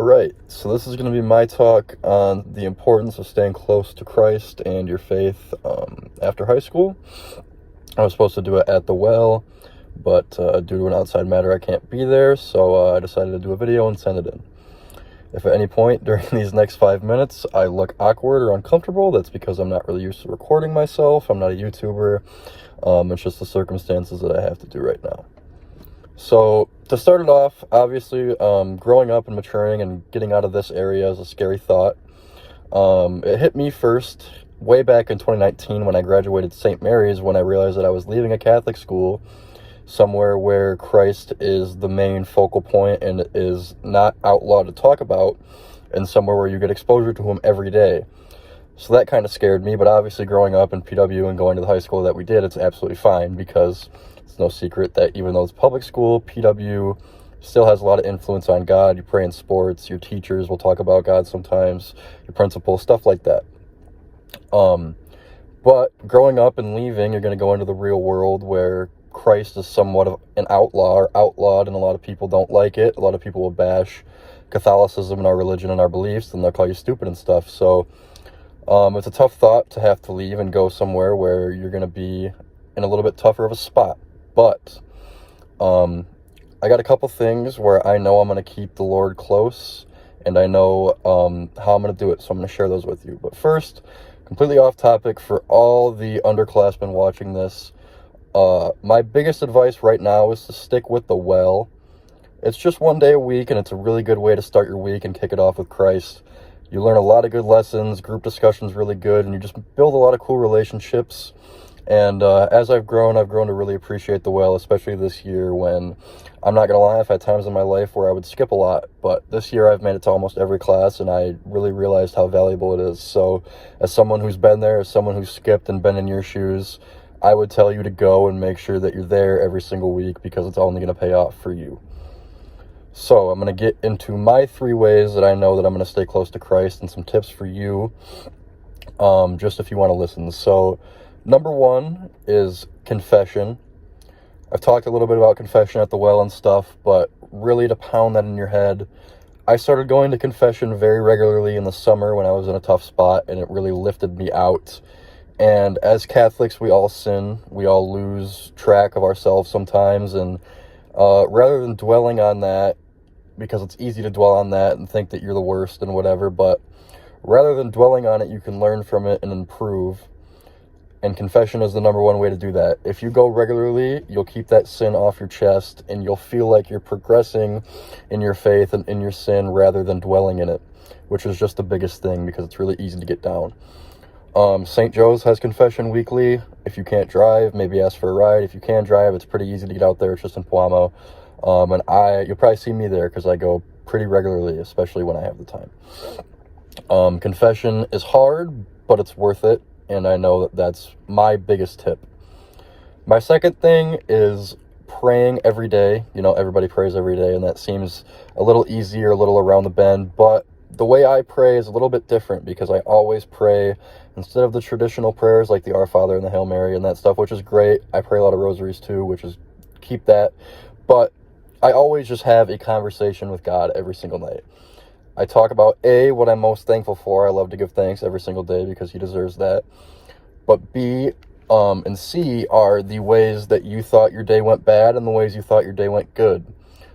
Alright, so this is going to be my talk on the importance of staying close to Christ and your faith after high school. I was supposed to do it at the well, but due to an outside matter I can't be there, so I decided to do a video and send it in. If at any point during these next 5 minutes I look awkward or uncomfortable, that's because I'm not really used to recording myself. I'm not a YouTuber. It's just the circumstances that I have to do right now. So, to start it off, obviously, growing up and maturing and getting out of this area is a scary thought. It hit me first way back in 2019 when I graduated St. Mary's, when I realized that I was leaving a Catholic school, somewhere where Christ is the main focal point and is not outlawed to talk about, and somewhere where you get exposure to him every day. So that kind of scared me, but obviously growing up in PW and going to the high school that we did, it's absolutely fine, because it's no secret that even though it's public school, PW still has a lot of influence on God. You pray in sports, your teachers will talk about God sometimes, your principal, stuff like that. But growing up and leaving, you're going to go into the real world where Christ is somewhat of an outlaw or outlawed, and a lot of people don't like it. A lot of people will bash Catholicism and our religion and our beliefs, and they'll call you stupid and stuff. So it's a tough thought to have to leave and go somewhere where you're going to be in a little bit tougher of a spot. But I got a couple things where I know I'm going to keep the Lord close, and I know how I'm going to do it, so I'm going to share those with you. But first, completely off topic, for all the underclassmen watching this, my biggest advice right now is to stick with the well. It's just one day a week, and it's a really good way to start your week and kick it off with Christ. You learn a lot of good lessons, group discussion's really good, and you just build a lot of cool relationships. And as I've grown to really appreciate the well, especially this year when, I'm not going to lie, I've had times in my life where I would skip a lot, but this year I've made it to almost every class, and I really realized how valuable it is. So as someone who's been there, as someone who's skipped and been in your shoes, I would tell you to go and make sure that you're there every single week, because it's only going to pay off for you. So I'm going to get into my 3 ways that I know that I'm going to stay close to Christ, and some tips for you, just if you want to listen. So number 1 is confession. I've talked a little bit about confession at the well and stuff, but really to pound that in your head, I started going to confession very regularly in the summer when I was in a tough spot, and it really lifted me out. And as Catholics, we all sin. We all lose track of ourselves sometimes, and rather than dwelling on that, because it's easy to dwell on that and think that you're the worst and whatever, but rather than dwelling on it, you can learn from it and improve. And confession is the number 1 way to do that. If you go regularly, you'll keep that sin off your chest, and you'll feel like you're progressing in your faith and in your sin rather than dwelling in it, which is just the biggest thing, because it's really easy to get down. St. Joe's has confession weekly. If you can't drive, maybe ask for a ride. If you can drive, it's pretty easy to get out there. It's just in Puamo. And you'll probably see me there, because I go pretty regularly, especially when I have the time. Confession is hard, but it's worth it. And I know that that's my biggest tip. My second thing is praying every day. You know, everybody prays every day, and that seems a little easier, a little around the bend. But the way I pray is a little bit different, because I always pray, instead of the traditional prayers like the Our Father and the Hail Mary and that stuff, which is great. I pray a lot of rosaries too, which is, keep that. But I always just have a conversation with God every single night. I talk about A, what I'm most thankful for. I love to give thanks every single day, because he deserves that. But B and C are the ways that you thought your day went bad and the ways you thought your day went good.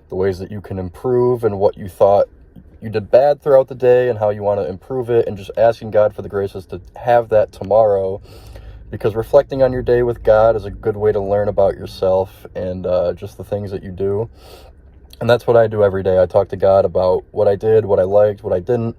The ways that you can improve, and what you thought you did bad throughout the day and how you want to improve it, and just asking God for the graces to have that tomorrow. Because reflecting on your day with God is a good way to learn about yourself and just the things that you do. And that's what I do every day. I talk to God about what I did, what I liked, what I didn't,